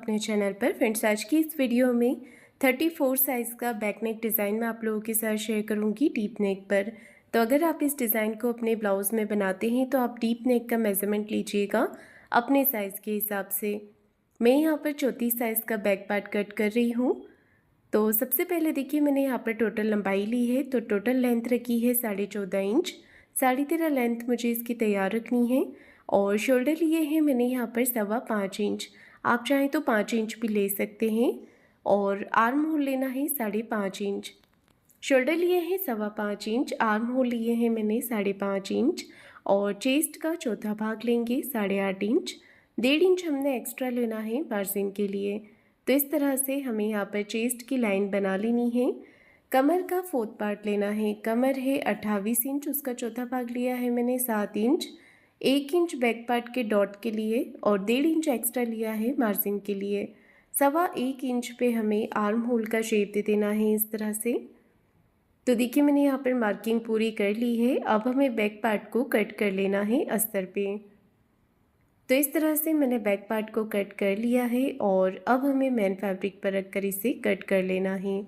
अपने चैनल पर। फ्रेंड्स, आज की इस वीडियो में 34 साइज़ का बैक नेक डिज़ाइन मैं आप लोगों के साथ शेयर करूंगी डीप नेक पर। तो अगर आप इस डिज़ाइन को अपने ब्लाउज़ में बनाते हैं तो आप डीप नेक का मेज़रमेंट लीजिएगा अपने साइज़ के हिसाब से। मैं यहाँ पर 34 साइज़ का बैक पार्ट कट कर रही हूँ। तो सबसे पहले देखिए, मैंने यहाँ पर टोटल लंबाई ली है, तो टोटल लेंथ रखी है 14.5 इंच। 13.5 लेंथ मुझे इसकी तैयार रखनी है। और शोल्डर लिए हैं मैंने यहाँ पर 5.25 इंच, आप चाहें तो 5 इंच भी ले सकते हैं। और आर्म होल लेना है 5.5 इंच। शोल्डर लिए हैं 5.25 इंच, आर्म होल लिए हैं मैंने 5.5 इंच। और चेस्ट का चौथा भाग लेंगे 8.5 इंच। 1.5 इंच हमने एक्स्ट्रा लेना है मार्जिन के लिए। तो इस तरह से हमें यहाँ पर चेस्ट की लाइन बना लेनी है। कमर का 4th पार्ट लेना है। कमर है 28 इंच, उसका चौथा भाग लिया है मैंने 7 इंच। 1 इंच बैक पार्ट के डॉट के लिए और 1.5 इंच एक्स्ट्रा लिया है मार्जिन के लिए। 1.25 इंच पे हमें आर्म होल का शेप दे देना है इस तरह से। तो देखिए, मैंने यहाँ पर मार्किंग पूरी कर ली है। अब हमें बैक पार्ट को कट कर लेना है अस्तर पे। तो इस तरह से मैंने बैक पार्ट को कट कर लिया है और अब हमें मेन फैब्रिक पर रखकर इसे कट कर लेना है।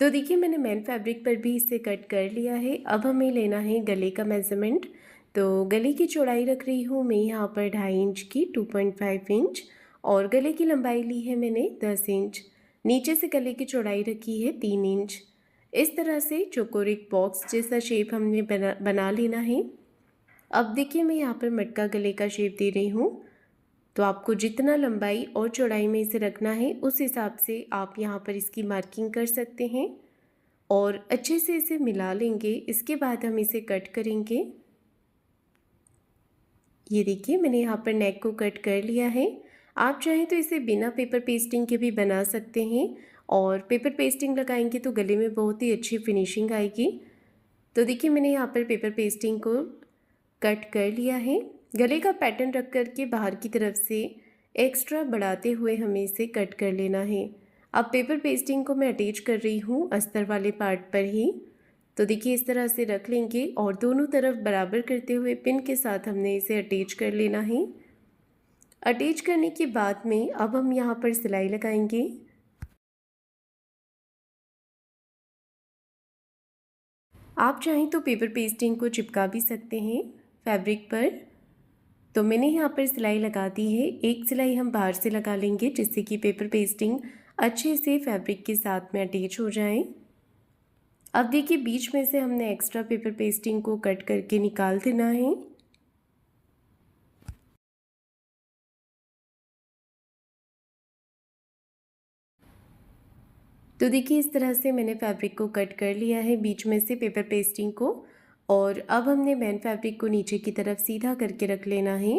तो देखिए, मैंने मेन फैब्रिक पर भी इसे कट कर लिया है। अब हमें लेना है गले का मेज़रमेंट। तो गले की चौड़ाई रख रही हूँ मैं यहाँ पर 2.5 इंच की, 2.5 इंच। और गले की लंबाई ली है मैंने 10 इंच। नीचे से गले की चौड़ाई रखी है 3 इंच। इस तरह से चौकोरिक बॉक्स जैसा शेप हमने बना लेना है। अब देखिए, मैं यहाँ पर मटका गले का शेप दे रही हूँ। तो आपको जितना लंबाई और चौड़ाई में इसे रखना है उस हिसाब से आप यहाँ पर इसकी मार्किंग कर सकते हैं। और अच्छे से इसे मिला लेंगे। इसके बाद हम इसे कट करेंगे। ये देखिए, मैंने यहाँ पर नेक को कट कर लिया है। आप चाहें तो इसे बिना पेपर पेस्टिंग के भी बना सकते हैं। और पेपर पेस्टिंग लगाएंगे तो गले में बहुत ही अच्छी फिनिशिंग आएगी। तो देखिए, मैंने यहाँ पर पेपर पेस्टिंग को कट कर लिया है। गले का पैटर्न रख कर के बाहर की तरफ से एक्स्ट्रा बढ़ाते हुए हमें इसे कट कर लेना है। अब पेपर पेस्टिंग को मैं अटैच कर रही हूँ अस्तर वाले पार्ट पर ही। तो देखिए, इस तरह से रख लेंगे और दोनों तरफ बराबर करते हुए पिन के साथ हमने इसे अटैच कर लेना है। अटैच करने के बाद में अब हम यहाँ पर सिलाई लगाएंगे। आप चाहें तो पेपर पेस्टिंग को चिपका भी सकते हैं फैब्रिक पर। तो मैंने यहाँ पर सिलाई लगा दी है। एक सिलाई हम बाहर से लगा लेंगे जिससे कि पेपर पेस्टिंग अच्छे से फैब्रिक के साथ में अटैच हो जाए। अब देखिए, बीच में से हमने एक्स्ट्रा पेपर पेस्टिंग को कट करके निकाल देना है। तो देखिए, इस तरह से मैंने फैब्रिक को कट कर लिया है बीच में से पेपर पेस्टिंग को। और अब हमने मेन फैब्रिक को नीचे की तरफ सीधा करके रख लेना है।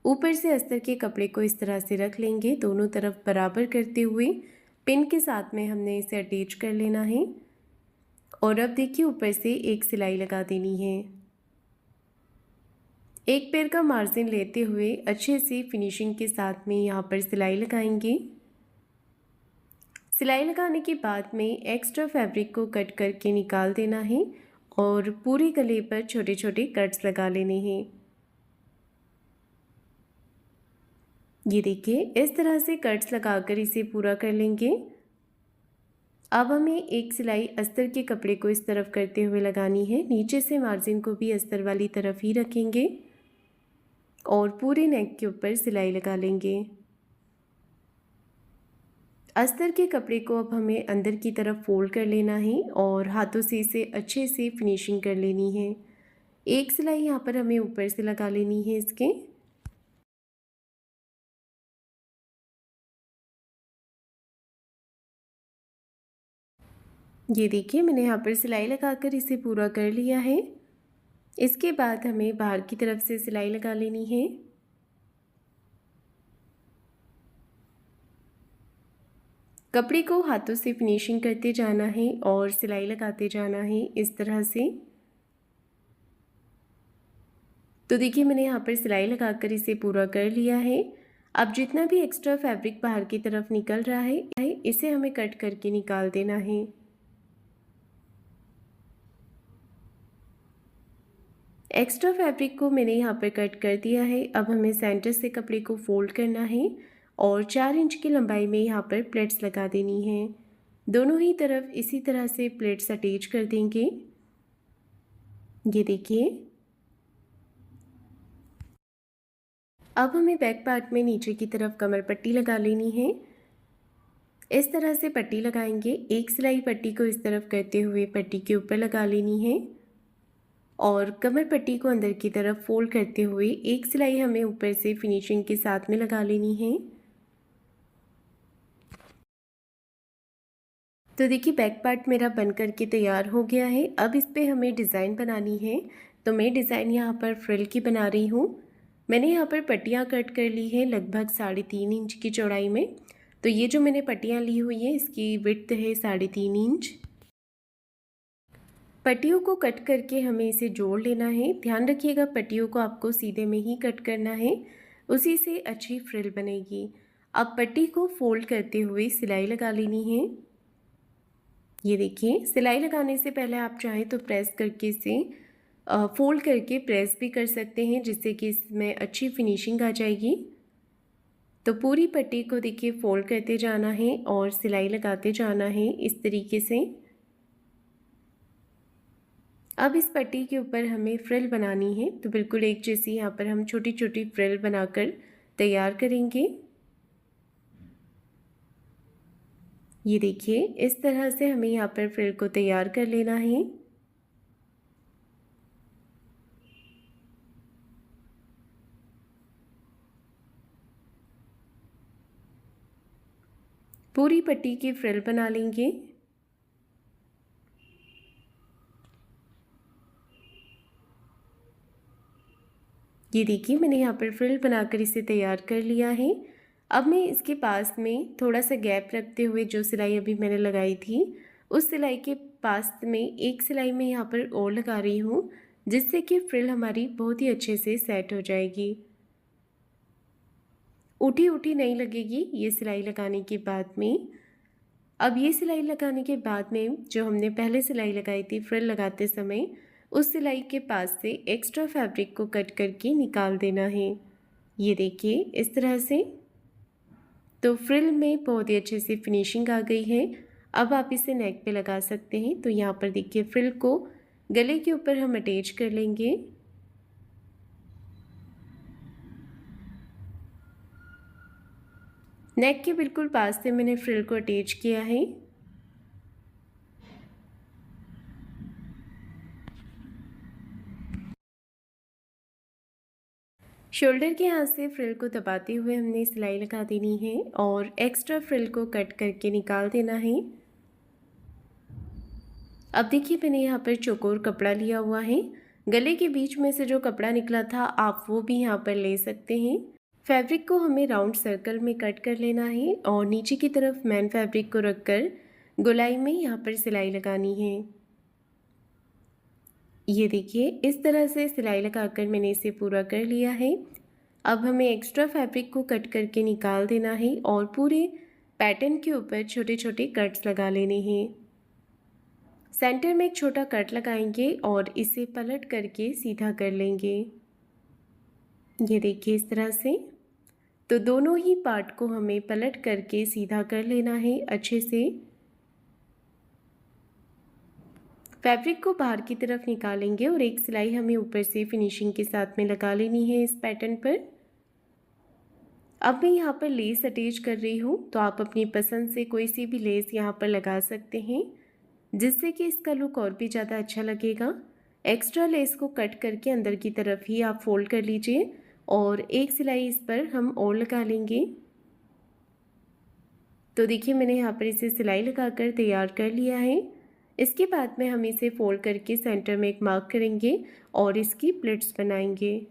ऊपर से अस्तर के कपड़े को इस तरह से रख लेंगे, दोनों तरफ बराबर करते हुए पिन के साथ में हमने इसे अटैच कर लेना है। और अब देखिए, ऊपर से एक सिलाई लगा देनी है। एक पैर का मार्जिन लेते हुए अच्छे से फिनिशिंग के साथ में यहाँ पर सिलाई लगाएंगे। सिलाई लगाने के बाद में एक्स्ट्रा फैब्रिक को कट करके निकाल देना है और पूरे गले पर छोटे छोटे कट्स लगा लेने हैं। ये देखिए, इस तरह से कट्स लगाकर इसे पूरा कर लेंगे। अब हमें एक सिलाई अस्तर के कपड़े को इस तरफ करते हुए लगानी है। नीचे से मार्जिन को भी अस्तर वाली तरफ ही रखेंगे और पूरे नेक के ऊपर सिलाई लगा लेंगे। अस्तर के कपड़े को अब हमें अंदर की तरफ फोल्ड कर लेना है और हाथों से इसे अच्छे से फिनिशिंग कर लेनी है। एक सिलाई यहाँ पर हमें ऊपर से लगा लेनी है इसके। ये देखिए, मैंने यहाँ पर सिलाई लगाकर इसे पूरा कर लिया है। इसके बाद हमें बाहर की तरफ से सिलाई लगा लेनी है। कपड़े को हाथों से फिनिशिंग करते जाना है और सिलाई लगाते जाना है इस तरह से। तो देखिए, मैंने यहाँ पर सिलाई लगाकर इसे पूरा कर लिया है। अब जितना भी एक्स्ट्रा फैब्रिक बाहर की तरफ निकल रहा है इसे हमें कट करके निकाल देना है। एक्स्ट्रा फैब्रिक को मैंने यहाँ पर कट कर दिया है। अब हमें सेंटर से कपड़े को फोल्ड करना है और 4 इंच की लंबाई में यहाँ पर प्लेट्स लगा देनी है। दोनों ही तरफ इसी तरह से प्लेट्स अटैच कर देंगे। ये देखिए। अब हमें बैक पार्ट में नीचे की तरफ कमर पट्टी लगा लेनी है। इस तरह से पट्टी लगाएंगे। एक सिलाई पट्टी को इस तरफ करते हुए पट्टी के ऊपर लगा लेनी है और कमर पट्टी को अंदर की तरफ फोल्ड करते हुए एक सिलाई हमें ऊपर से फिनिशिंग के साथ में लगा लेनी है। तो देखिए बैक पार्ट मेरा बन करके तैयार हो गया है। अब इस पे हमें डिज़ाइन बनानी है। तो मैं डिज़ाइन यहाँ पर फ्रिल की बना रही हूँ। मैंने यहाँ पर पट्टियाँ कट कर ली है लगभग 3.5 इंच की चौड़ाई में। तो ये जो मैंने पट्टियाँ ली हुई है इसकी विड्थ है 3.5 इंच। पट्टियों को कट करके हमें इसे जोड़ लेना है। ध्यान रखिएगा पट्टियों को आपको सीधे में ही कट करना है, उसी से अच्छी फ्रिल बनेगी। अब पट्टी को फोल्ड करते हुए सिलाई लगा लेनी है। ये देखिए, सिलाई लगाने से पहले आप चाहें तो प्रेस करके इसे फोल्ड करके प्रेस भी कर सकते हैं, जिससे कि इसमें अच्छी फिनिशिंग आ जाएगी। तो पूरी पट्टी को देखिए फोल्ड करते जाना है और सिलाई लगाते जाना है इस तरीके से। अब इस पट्टी के ऊपर हमें फ्रिल बनानी है। तो बिल्कुल एक जैसी यहाँ पर हम छोटी छोटी फ्रिल बनाकर तैयार करेंगे। ये देखिए, इस तरह से हमें यहाँ पर फ्रिल को तैयार कर लेना है। पूरी पट्टी की फ्रिल बना लेंगे। ये देखिए, मैंने यहाँ पर फ्रिल बनाकर इसे तैयार कर लिया है। अब मैं इसके पास में थोड़ा सा गैप रखते हुए जो सिलाई अभी मैंने लगाई थी उस सिलाई के पास में एक सिलाई में यहाँ पर और लगा रही हूँ, जिससे कि फ्रिल हमारी बहुत ही अच्छे से सेट हो जाएगी। उठी उठी नहीं लगेगी ये सिलाई लगाने के बाद में। अब ये सिलाई लगाने के बाद में जो हमने पहले सिलाई लगाई थी फ्रिल लगाते समय, उस सिलाई के पास से एक्स्ट्रा फैब्रिक को कट करके निकाल देना है। ये देखिए इस तरह से। तो फ्रिल में बहुत ही अच्छे से फिनिशिंग आ गई है। अब आप इसे नेक पे लगा सकते हैं। तो यहाँ पर देखिए फ्रिल को गले के ऊपर हम अटैच कर लेंगे। नेक के बिल्कुल पास से मैंने फ्रिल को अटैच किया है। शोल्डर के हाथ से फ्रिल को दबाते हुए हमने सिलाई लगा देनी है और एक्स्ट्रा फ्रिल को कट करके निकाल देना है। अब देखिए मैंने यहाँ पर चौकोर कपड़ा लिया हुआ है। गले के बीच में से जो कपड़ा निकला था आप वो भी यहाँ पर ले सकते हैं। फैब्रिक को हमें राउंड सर्कल में कट कर लेना है और नीचे की तरफ मैन फैब्रिक को रखकर गोलाई में यहाँ पर सिलाई लगानी है। ये देखिए इस तरह से सिलाई लगाकर मैंने इसे पूरा कर लिया है। अब हमें एक्स्ट्रा फैब्रिक को कट करके निकाल देना है और पूरे पैटर्न के ऊपर छोटे छोटे कट्स लगा लेने हैं। सेंटर में एक छोटा कट लगाएंगे और इसे पलट करके सीधा कर लेंगे। ये देखिए इस तरह से। तो दोनों ही पार्ट को हमें पलट करके सीधा कर लेना है अच्छे से। फैब्रिक को बाहर की तरफ निकालेंगे और एक सिलाई हमें ऊपर से फिनिशिंग के साथ में लगा लेनी है इस पैटर्न पर। अब मैं यहाँ पर लेस अटैच कर रही हूँ, तो आप अपनी पसंद से कोई सी भी लेस यहाँ पर लगा सकते हैं, जिससे कि इसका लुक और भी ज़्यादा अच्छा लगेगा। एक्स्ट्रा लेस को कट करके अंदर की तरफ ही आप फोल्ड कर लीजिए और एक सिलाई इस पर हम और लगा लेंगे। तो देखिए मैंने यहाँ पर इसे सिलाई लगाकर तैयार कर लिया है। इसके बाद में हम इसे फोल्ड करके सेंटर में एक मार्क करेंगे और इसकी प्लेट्स बनाएंगे।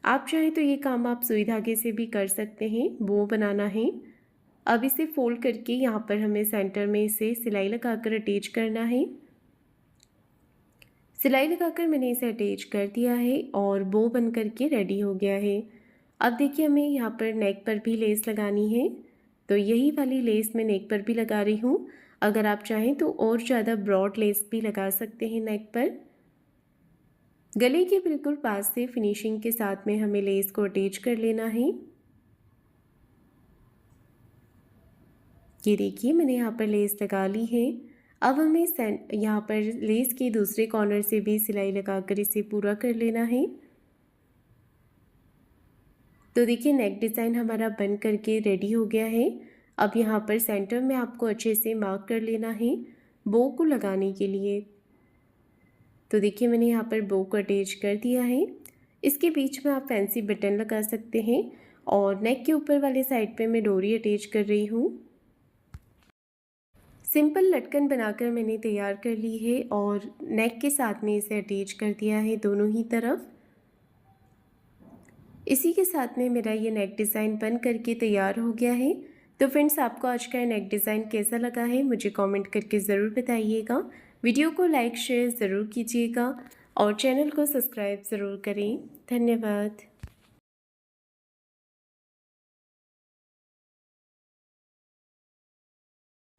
आप चाहें तो ये काम आप सुई धागे से भी कर सकते हैं, बो बनाना है। अब इसे फोल्ड करके यहाँ पर हमें सेंटर में इसे सिलाई लगाकर अटैच करना है। सिलाई लगाकर मैंने इसे अटैच कर दिया है और बो बन करके रेडी हो गया है। अब देखिए हमें यहाँ पर नेक पर भी लेस लगानी है, तो यही वाली लेस मैं नेक पर भी लगा रही हूँ। अगर आप चाहें तो और ज़्यादा ब्रॉड लेस भी लगा सकते हैं नेक पर। गले के बिल्कुल पास से फिनिशिंग के साथ में हमें लेस को अटैच कर लेना है। ये देखिए मैंने यहाँ पर लेस लगा ली है। अब हमें यहाँ पर लेस के दूसरे कॉर्नर से भी सिलाई लगाकर इसे पूरा कर लेना है। तो देखिए नेक डिज़ाइन हमारा बन करके रेडी हो गया है। अब यहाँ पर सेंटर में आपको अच्छे से मार्क कर लेना है बो को लगाने के लिए। तो देखिए मैंने यहाँ पर बो को अटैच कर दिया है। इसके बीच में आप फैंसी बटन लगा सकते हैं और नेक के ऊपर वाले साइड पे मैं डोरी अटैच कर रही हूँ। सिंपल लटकन बनाकर मैंने तैयार कर ली है और नेक के साथ में इसे अटैच कर दिया है दोनों ही तरफ। इसी के साथ में मेरा ये नेक डिज़ाइन बन करके तैयार हो गया है। तो फ्रेंड्स आपको आज का नेक डिज़ाइन कैसा लगा है मुझे कमेंट करके ज़रूर बताइएगा। वीडियो को लाइक शेयर ज़रूर कीजिएगा और चैनल को सब्सक्राइब ज़रूर करें। धन्यवाद।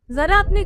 जरा अपने